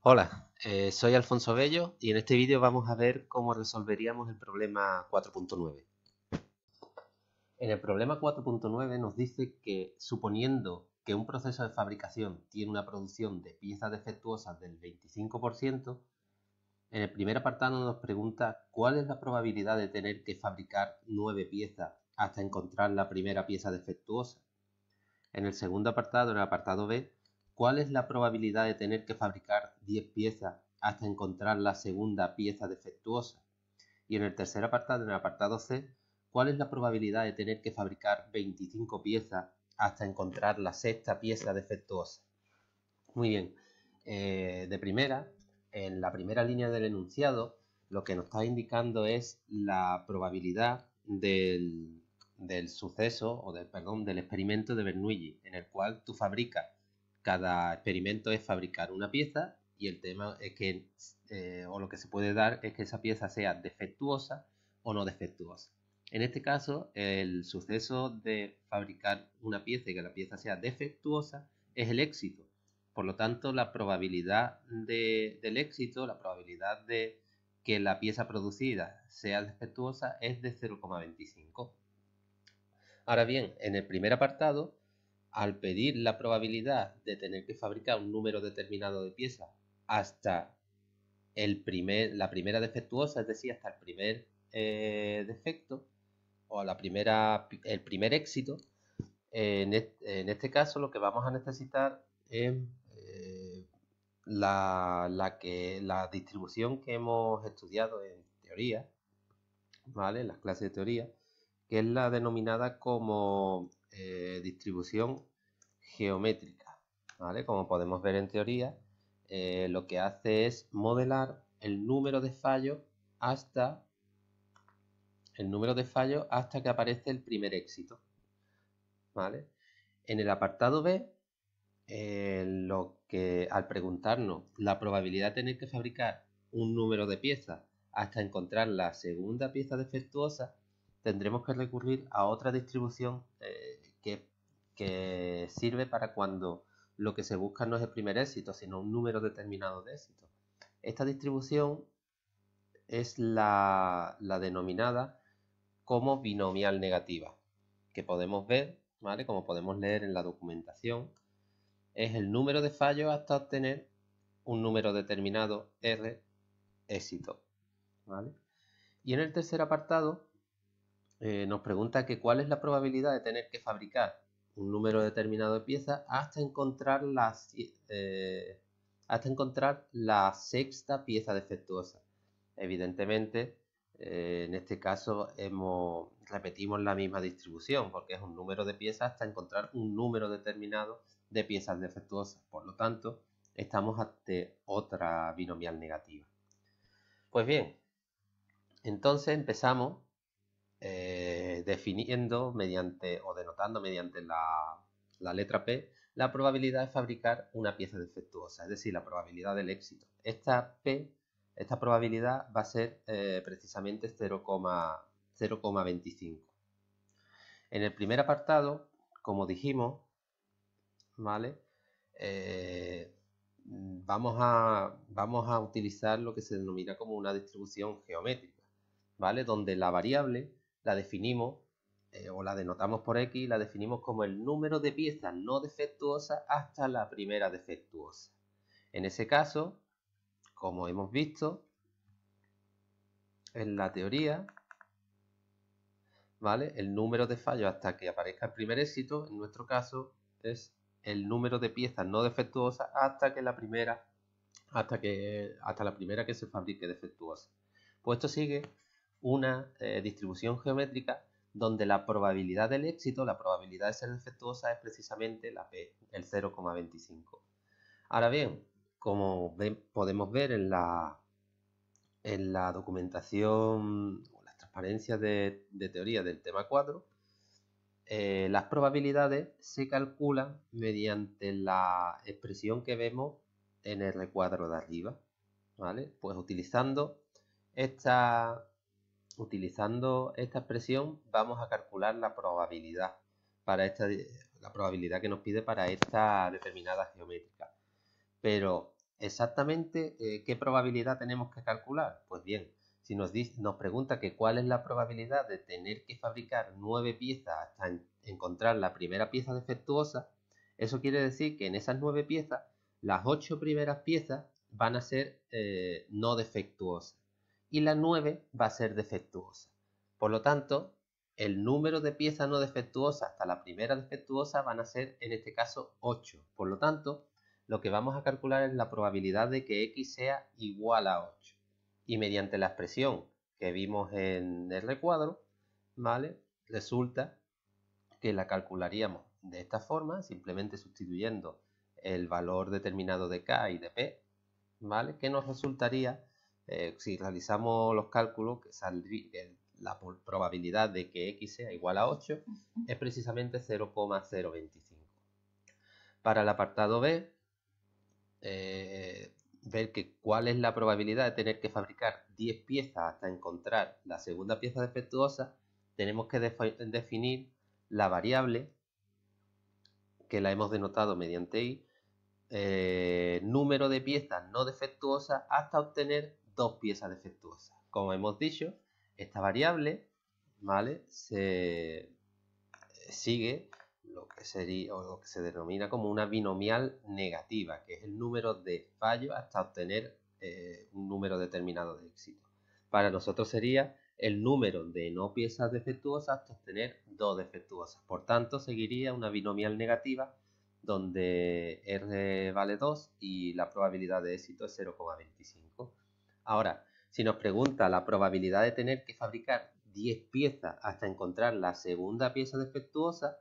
Hola, soy Alfonso Bello y en este vídeo vamos a ver cómo resolveríamos el problema 4.9. En el problema 4.9 nos dice que suponiendo que un proceso de fabricación tiene una producción de piezas defectuosas del 25%, en el primer apartado nos pregunta cuál es la probabilidad de tener que fabricar 9 piezas hasta encontrar la primera pieza defectuosa. En el segundo apartado, en el apartado B, ¿cuál es la probabilidad de tener que fabricar 10 piezas hasta encontrar la segunda pieza defectuosa? Y en el tercer apartado, en el apartado C, ¿cuál es la probabilidad de tener que fabricar 25 piezas hasta encontrar la sexta pieza defectuosa? Muy bien, de primera, en la primera línea del enunciado, lo que nos está indicando es la probabilidad del suceso, perdón, del experimento de Bernoulli, en el cual tú fabricas, cada experimento es fabricar una pieza y el tema es que, o lo que se puede dar es que esa pieza sea defectuosa o no defectuosa. En este caso, el suceso de fabricar una pieza y que la pieza sea defectuosa es el éxito. Por lo tanto, la probabilidad del éxito, la probabilidad de que la pieza producida sea defectuosa es de 0,25. Ahora bien, en el primer apartado, al pedir la probabilidad de tener que fabricar un número determinado de piezas hasta la primera defectuosa, es decir, hasta el primer defecto o el primer éxito, en este caso lo que vamos a necesitar es la distribución que hemos estudiado en teoría, ¿vale? En las clases de teoría, que es la denominada como distribución geométrica, ¿vale? Como podemos ver en teoría, lo que hace es modelar el número de fallos hasta que aparece el primer éxito, ¿vale? En el apartado B, lo que al preguntarnos la probabilidad de tener que fabricar un número de piezas hasta encontrar la segunda pieza defectuosa, tendremos que recurrir a otra distribución que sirve para cuando lo que se busca no es el primer éxito, sino un número determinado de éxitos. Esta distribución es la denominada como binomial negativa, que podemos ver, ¿vale? Como podemos leer en la documentación, es el número de fallos hasta obtener un número determinado R éxito, ¿vale? Y en el tercer apartado nos pregunta que cuál es la probabilidad de tener que fabricar un número determinado de piezas hasta encontrar la sexta pieza defectuosa. Evidentemente, en este caso repetimos la misma distribución porque es un número de piezas hasta encontrar un número determinado de piezas defectuosas. Por lo tanto, estamos ante otra binomial negativa. Pues bien, entonces empezamos definiendo o denotando mediante la letra P la probabilidad de fabricar una pieza defectuosa, es decir, la probabilidad del éxito. Esta probabilidad va a ser precisamente 0,25. En el primer apartado, como dijimos, ¿vale? Vamos a utilizar lo que se denomina como una distribución geométrica, ¿vale? Donde la variable la definimos o la denotamos por X y la definimos como el número de piezas no defectuosas hasta la primera defectuosa. En ese caso, como hemos visto en la teoría, ¿vale? El número de fallos hasta que aparezca el primer éxito, en nuestro caso, es el número de piezas no defectuosas hasta la primera que se fabrique defectuosa. Pues esto sigue una distribución geométrica donde la probabilidad del éxito, la probabilidad de ser defectuosa es precisamente la P, el 0,25. Ahora bien, como podemos ver en la documentación o las transparencias de teoría del tema 4, las probabilidades se calculan mediante la expresión que vemos en el recuadro de arriba, ¿vale? Pues utilizando esta expresión vamos a calcular la probabilidad la probabilidad que nos pide para esta determinada geométrica. Pero exactamente qué probabilidad tenemos que calcular. Pues bien, si nos pregunta que cuál es la probabilidad de tener que fabricar 9 piezas hasta encontrar la primera pieza defectuosa, eso quiere decir que en esas 9 piezas, las 8 primeras piezas van a ser no defectuosas y la 9 va a ser defectuosa. Por lo tanto, el número de piezas no defectuosas hasta la primera defectuosa van a ser, en este caso, 8. Por lo tanto, lo que vamos a calcular es la probabilidad de que x sea igual a 8. Y mediante la expresión que vimos en el recuadro, ¿vale? Resulta que la calcularíamos de esta forma, simplemente sustituyendo el valor determinado de k y de p, ¿vale? Que nos resultaría, si realizamos los cálculos, que saldría la probabilidad de que x sea igual a 8 es precisamente 0,025. Para el apartado B, ver que cuál es la probabilidad de tener que fabricar 10 piezas hasta encontrar la segunda pieza defectuosa, tenemos que definir la variable que la hemos denotado mediante i, número de piezas no defectuosas hasta obtener 2 piezas defectuosas. Como hemos dicho, esta variable, ¿vale?, sigue lo que sería, o lo que se denomina como una binomial negativa, que es el número de fallos hasta obtener un número determinado de éxito. Para nosotros sería el número de no piezas defectuosas hasta obtener 2 defectuosas. Por tanto, seguiría una binomial negativa donde R vale 2 y la probabilidad de éxito es 0,25. Ahora, si nos pregunta la probabilidad de tener que fabricar 10 piezas hasta encontrar la segunda pieza defectuosa,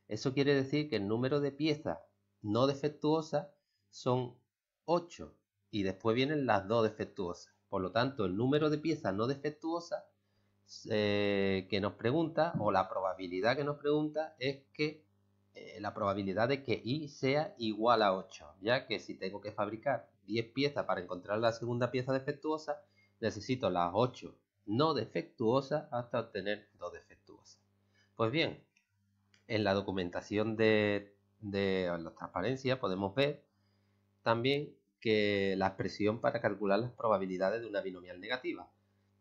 eso quiere decir que el número de piezas no defectuosas son 8 y después vienen las 2 defectuosas. Por lo tanto, el número de piezas no defectuosas que nos pregunta, o la probabilidad que nos pregunta, es que la probabilidad de que i sea igual a 8, ya que si tengo que fabricar 10 piezas para encontrar la segunda pieza defectuosa, necesito las 8 no defectuosas hasta obtener 2 defectuosas. Pues bien, en la documentación de la transparencia podemos ver también que la expresión para calcular las probabilidades de una binomial negativa,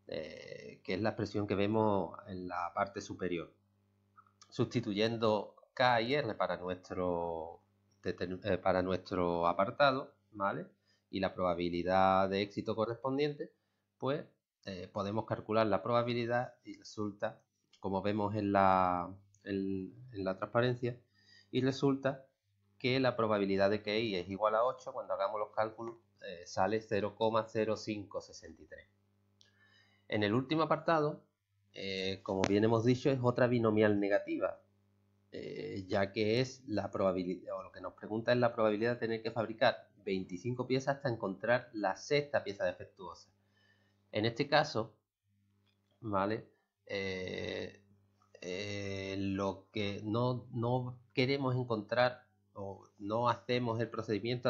que es la expresión que vemos en la parte superior. Sustituyendo k y r para nuestro apartado, ¿vale?, y la probabilidad de éxito correspondiente, pues podemos calcular la probabilidad y resulta, como vemos en la transparencia, y resulta que la probabilidad de que i es igual a 8, cuando hagamos los cálculos, sale 0,0563. En el último apartado, como bien hemos dicho, es otra binomial negativa, ya que es la probabilidad, o lo que nos pregunta es la probabilidad de tener que fabricar 25 piezas hasta encontrar la sexta pieza defectuosa. En este caso, ¿vale?, lo que no queremos encontrar, o no hacemos el procedimiento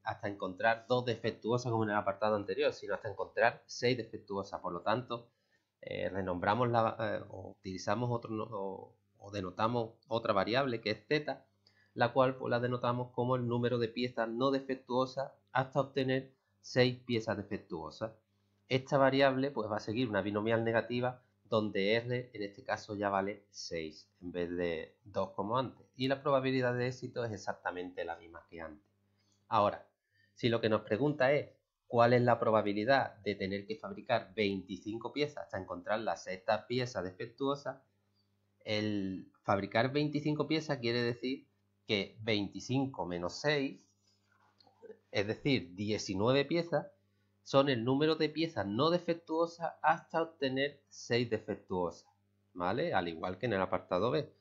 hasta encontrar 2 defectuosas como en el apartado anterior, sino hasta encontrar 6 defectuosas. Por lo tanto, renombramos o utilizamos o denotamos otra variable que es z, la cual pues, la denotamos como el número de piezas no defectuosas hasta obtener 6 piezas defectuosas. Esta variable pues va a seguir una binomial negativa donde R en este caso ya vale 6 en vez de 2 como antes, y la probabilidad de éxito es exactamente la misma que antes. Ahora, si lo que nos pregunta es cuál es la probabilidad de tener que fabricar 25 piezas hasta encontrar la sexta pieza defectuosa, el fabricar 25 piezas quiere decir que 25 menos 6, es decir, 19 piezas, son el número de piezas no defectuosas hasta obtener 6 defectuosas, ¿vale? Al igual que en el apartado B.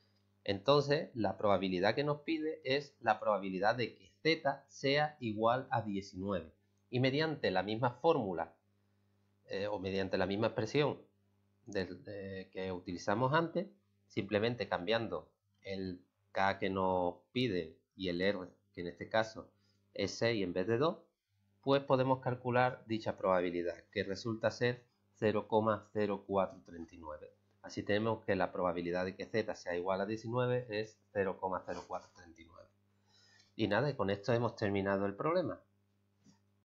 Entonces, la probabilidad que nos pide es la probabilidad de que z sea igual a 19. Y mediante la misma fórmula, o mediante la misma expresión que utilizamos antes, simplemente cambiando el k que nos pide y el r, que en este caso es 6 en vez de 2, pues podemos calcular dicha probabilidad, que resulta ser 0,0439. Así tenemos que la probabilidad de que z sea igual a 19 es 0,0439. Y nada, y con esto hemos terminado el problema.